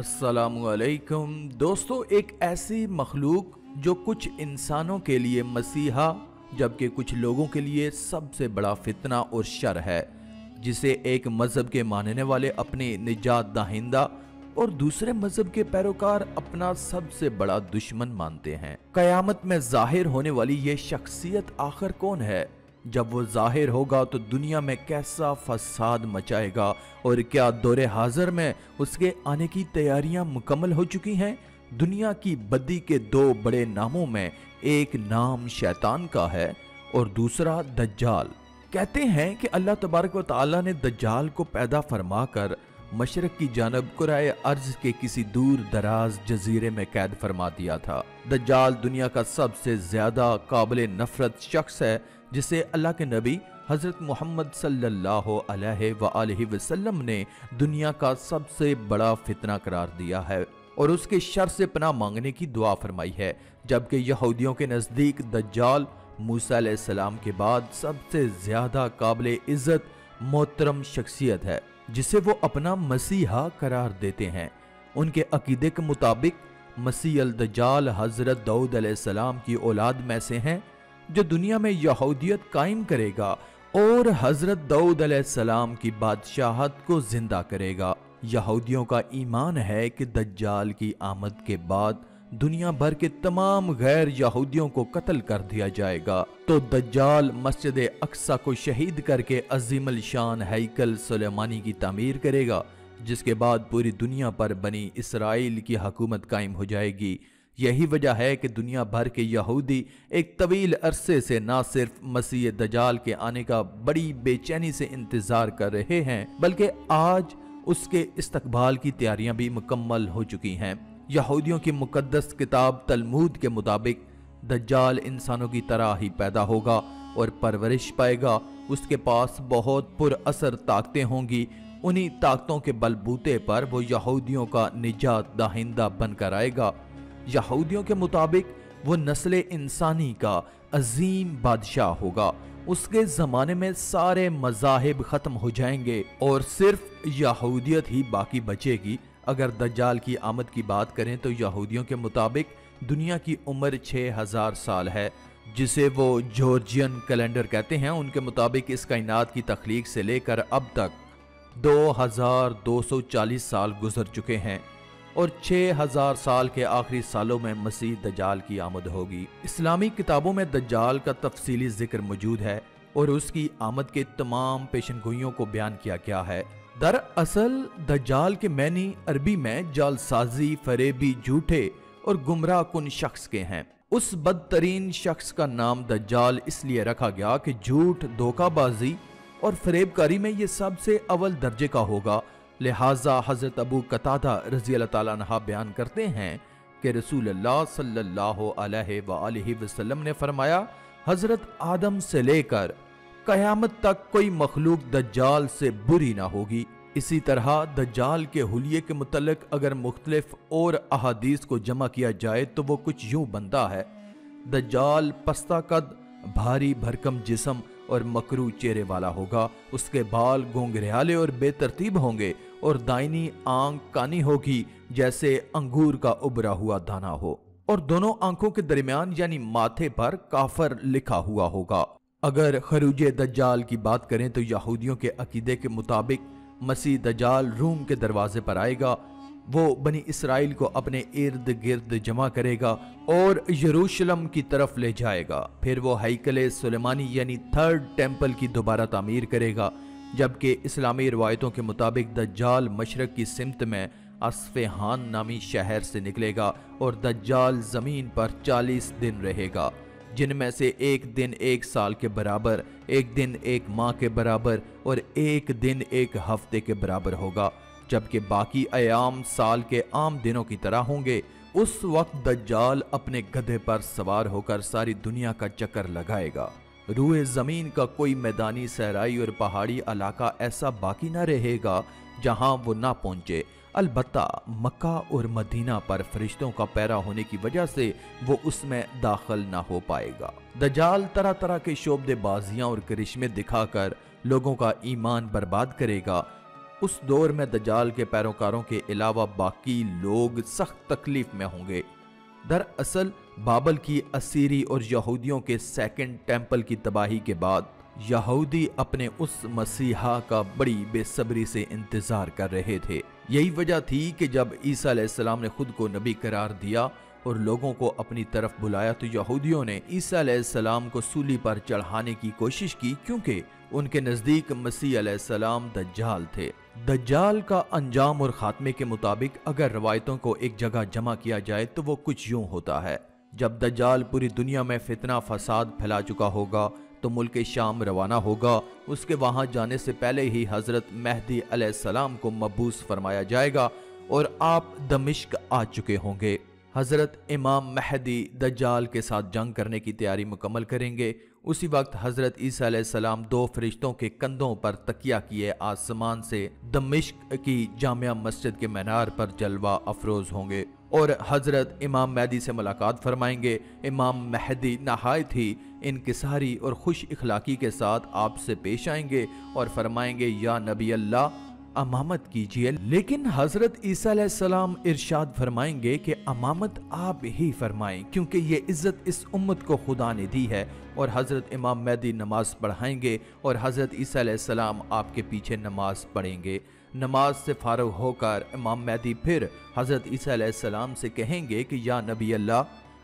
अस्सलामु अलैकुम दोस्तों, एक ऐसी मखलूक जो कुछ इंसानों के लिए मसीहा जबकि कुछ लोगों के लिए सबसे बड़ा फितना और शर है, जिसे एक मजहब के मानने वाले अपनी निजात दाहिंदा और दूसरे मजहब के पैरोकार अपना सबसे बड़ा दुश्मन मानते हैं। कयामत में जाहिर होने वाली ये शख्सियत आखिर कौन है? जब वो जाहिर होगा तो दुनिया में कैसा फसाद मचाएगा और क्या दौरे हाजिर में उसके आने की तैयारियां मुकम्मल हो चुकी हैं? दुनिया की बदी के दो बड़े नामों में एक नाम शैतान का है और दूसरा दज्जाल। कहते हैं कि अल्लाह तबारक व तआला ने दज्जाल को पैदा फरमाकर मशरक की जानब कुराए अर्ज के किसी दूर दराज जजीरे में कैद फरमा दिया था। दज्जाल दुनिया का सबसे ज्यादा काबिल नफरत शख्स है, जिसे अल्लाह के नबी हजरत मोहम्मद सल्लल्लाहु अलैहि वसल्लम ने दुनिया का सबसे बड़ा फितना करार दिया है और उसके शर से पनाह मांगने की दुआ फरमाई है। जबकि यहूदियों के नजदीक दज्जाल मूसा अलैहिस्सलाम के बाद सबसे ज्यादा काबिल इज्जत मोहतरम शख्सियत है, जिसे वो अपना मसीहा करार देते हैं। उनके अकीदे के मुताबिक मसीह अल दज्जाल हजरत दाऊद अलैहिस्सलाम की औलाद में से हैं, जो दुनिया में यहूदियत कायम करेगा और हजरत दाऊद अलैहिस्सलाम की बादशाहत को जिंदा करेगा। यहूदियों का ईमान है कि दज्जाल की आमद के बाद दुनिया भर के तमाम गैर यहूदियों को कत्ल कर दिया जाएगा। तो दज्जाल मस्जिद अक्सा को शहीद करके अजीम शान हैकल सुलेमानी की तामीर करेगा, जिसके बाद पूरी दुनिया पर बनी इसराइल की हुकूमत कायम हो जाएगी। यही वजह है कि दुनिया भर के यहूदी एक तवील अरसे से न सिर्फ मसीह दज्जाल के आने का बड़ी बेचैनी से इंतजार कर रहे हैं, बल्कि आज उसके इस्तकबाल की तैयारियां भी मुकम्मल हो चुकी हैं। यहूदियों की मुकद्दस किताब तलमूद के मुताबिक दज्जाल इंसानों की तरह ही पैदा होगा और परवरिश पाएगा। उसके पास बहुत पुरअसर ताकतें होंगी। उन्हीं ताकतों के बलबूते पर वो यहूदियों का निजात दाहिंदा बनकर आएगा। यहूदियों के मुताबिक वो नस्ल इंसानी का अजीम बादशाह होगा। उसके जमाने में सारे मज़ाहिब खत्म हो जाएंगे और सिर्फ यहूदियत ही बाकी बचेगी। अगर दज्जाल की आमद की बात करें तो यहूदियों के मुताबिक दुनिया की उम्र 6000 साल है, जिसे वो जॉर्जियन कैलेंडर कहते हैं। उनके मुताबिक इस कायनात की तख्लीक से लेकर अब तक 2240 साल गुजर चुके हैं और 6000 साल के आखिरी सालों में मसीह दज्जाल की आमद होगी। इस्लामी किताबों में दज्जाल का तफसीली जिक्र मौजूद है और उसकी आमद के तमाम पेशनगोइयों को बयान किया गया है। दरअसल दज्जाल के मैनी अरबी में जालसाजी, फरेबी, झूठे और गुमराह कुन शख्स के हैं। उस बदतरीन शख्स का नाम दज्जाल इसलिए रखा गया कि झूठ, धोखाबाजी और फरेबकारी में ये सबसे अव्वल दर्जे का होगा। लिहाजा हजरत अबू कतादा रज़ी अल्लाह ताला अन्हा बयान करते हैं कि रसूलुल्लाह सल्लल्लाहु अलैहि वसल्लम ने फरमाया, हजरत आदम से लेकर कयामत तक कोई मखलूक दज्जाल से बुरी ना होगी। इसी तरह दज्जाल के हुलिये के मुतल्लिक अगर मुख्तलिफ और अहादीस को जमा किया जाए तो वो कुछ यूं बनता है। दज्जाल पस्ता कद, भारी भरकम जिस्म और मकरू चेहरे वाला होगा। उसके बाल घोंघरियाले और बेतरतीब होंगे और दाहिनी आंख कानी होगी जैसे अंगूर का उबरा हुआ दाना हो, और दोनों आंखों के दरमियान यानी माथे पर काफर लिखा हुआ होगा। अगर खरूज दज्जाल की बात करें तो यहूदियों के अकीदे के मुताबिक मसीह दज्जाल रूम के दरवाजे पर आएगा। वो बनी इसराइल को अपने इर्द गिर्द जमा करेगा और यरूशलेम की तरफ ले जाएगा। फिर वो हैकल सुलेमानी यानी थर्ड टेम्पल की दोबारा तामीर करेगा। जबकि इस्लामी रवायतों के मुताबिक दज्जाल मशरक की सिमत में अस्फहान नामी शहर से निकलेगा और दज्जाल जमीन पर 40 दिन रहेगा, जिनमें से एक दिन एक साल के बराबर, एक दिन एक माह के बराबर और एक दिन एक हफ्ते के बराबर होगा, जबकि बाकी अयाम साल के आम दिनों की तरह होंगे। उस वक्त दज्जाल अपने गधे पर सवार होकर सारी दुनिया का चक्कर लगाएगा। रूए जमीन का कोई मैदानी, सहराई और पहाड़ी इलाका ऐसा बाकी न रहेगा जहां वो ना पहुंचे। अलबत्ता मक्का और मदीना पर फरिश्तों का पैरा होने की वजह से वो उसमें दाखिल ना हो पाएगा। दज्जाल तरह तरह के शोबदेबाजियां और करिश्मे दिखाकर लोगों का ईमान बर्बाद करेगा اس دور میں دجال کے پیروکاروں کے علاوہ باقی لوگ سخت تکلیف میں ہوں گے۔ دراصل بابل کی اسیری اور یہودیوں کے سیکنڈ ٹیمپل کی تباہی کے بعد یہودی اپنے اس مسیحا کا بڑی بے صبری سے انتظار کر رہے تھے۔ یہی وجہ تھی کہ جب عیسیٰ علیہ السلام نے خود کو نبی قرار دیا اور لوگوں کو اپنی طرف بلایا تو یہودیوں نے عیسیٰ علیہ السلام کو سولی پر چڑھانے کی کوشش کی، کیونکہ ان کے نزدیک مسیح علیہ السلام دجال تھے۔ دجال کا انجام اور خاتمے کے مطابق اگر روایتوں کو ایک جگہ جمع کیا جائے تو وہ کچھ یوں ہوتا ہے۔ جب دجال پوری دنیا میں فتنہ فساد پھیلا چکا ہوگا تو ملک شام روانہ ہوگا۔ اس کے وہاں جانے سے پہلے ہی حضرت مہدی علیہ السلام کو مبعوث فرمایا جائے گا اور آپ دمشق آ چکے ہوں گے۔ حضرت امام مہدی دجال کے ساتھ جنگ کرنے کی تیاری مکمل کریں گے۔ اسی وقت حضرت عیسیٰ علیہ السلام 2 فرشتوں کے کندھوں پر تکیہ کیے آسمان سے دمشق کی جامع مسجد کے مینار پر جلوہ افروز ہوں گے اور حضرت امام مہدی سے ملاقات فرمائیں گے۔ امام مہدی نہایت ہی انکساری اور خوش اخلاقی کے ساتھ آپ سے پیش آئیں گے اور فرمائیں گے یا نبی اللہ امامت کیجئے، لیکن حضرت عیسیٰ علیہ السلام ارشاد فرمائیں گے کہ امامت آپ ہی فرمائیں، کیونکہ یہ عزت اس امت کو خدا نے دی ہے۔ اور حضرت امام مہدی نماز پڑھائیں گے اور حضرت عیسیٰ علیہ السلام آپ کے پیچھے نماز پڑھیں گے۔ نماز سے فارغ ہو کر امام مہدی پھر حضرت عیسیٰ علیہ السلام سے کہیں گے کہ یا نبی اللہ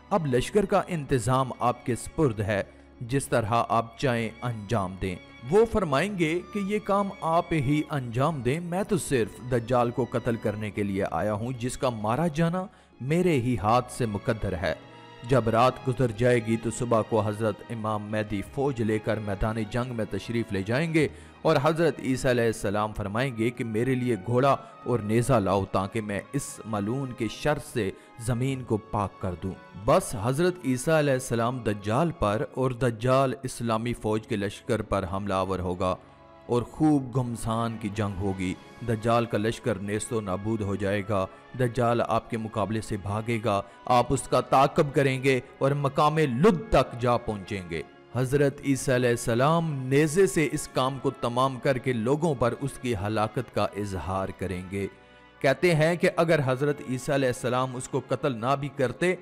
اب لشکر کا انتظام آپ کے سپرد ہے، جس طرح آپ چاہیں انجام دیں۔ وہ فرمائیں گے کہ یہ کام آپ ہی انجام دیں، میں تو صرف دجال کو قتل کرنے کے لیے آیا ہوں، جس کا مارا جانا میرے ہی ہاتھ سے مقدر ہے۔ جب رات گزر جائے گی تو صبح کو حضرت امام مہدی فوج لے کر میدان جنگ میں تشریف لے جائیں گے اور حضرت عیسیٰ علیہ السلام فرمائیں گے کہ میرے لیے گھوڑا اور نیزہ لاؤ تاکہ میں اس ملعون کے شر سے زمین کو پاک کر دوں۔ بس حضرت عیسیٰ علیہ السلام دجال پر اور دجال اسلامی فوج کے لشکر پر حملہ آور ہوگا اور خوب گھمسان کی جنگ ہوگی۔ دجال کا لشکر نیست و نابود ہو جائے گا۔ دجال آپ کے مقابلے سے بھاگے گا، آپ اس کا تعاقب کریں گے اور مقام لد تک جا پہنچیں گے۔ حضرت عیسیٰ علیہ السلام نیزے سے اس کام کو تمام کر کے لوگوں پر اس کی ہلاکت کا اظہار کریں گے۔ کہتے ہیں کہ اگر حضرت عیسیٰ علیہ السلام اس کو قتل نہ بھی کرتے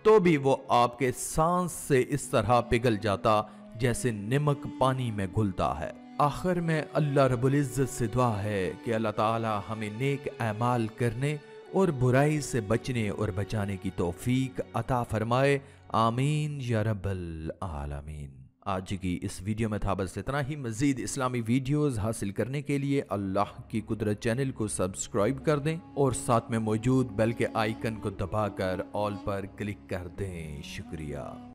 تو بھی وہ آپ کے سانس سے اس طرح پگھل جاتا جیسے نمک پانی میں گھلتا ہے۔ آخر میں اللہ رب العزت سے دعا ہے کہ اللہ تعالی ہمیں نیک اعمال کرنے اور برائی سے بچنے اور بچانے کی توفیق عطا فرمائے، آمین یا رب العالمین۔ آج کی اس ویڈیو میں تھا بس اتنا ہی۔ مزید اسلامی ویڈیوز حاصل کرنے کے لیے اللہ کی قدرت چینل کو سبسکرائب کر دیں اور ساتھ میں موجود بیل کے آئیکن کو دبا کر آل پر کلک کر دیں۔ شکریہ۔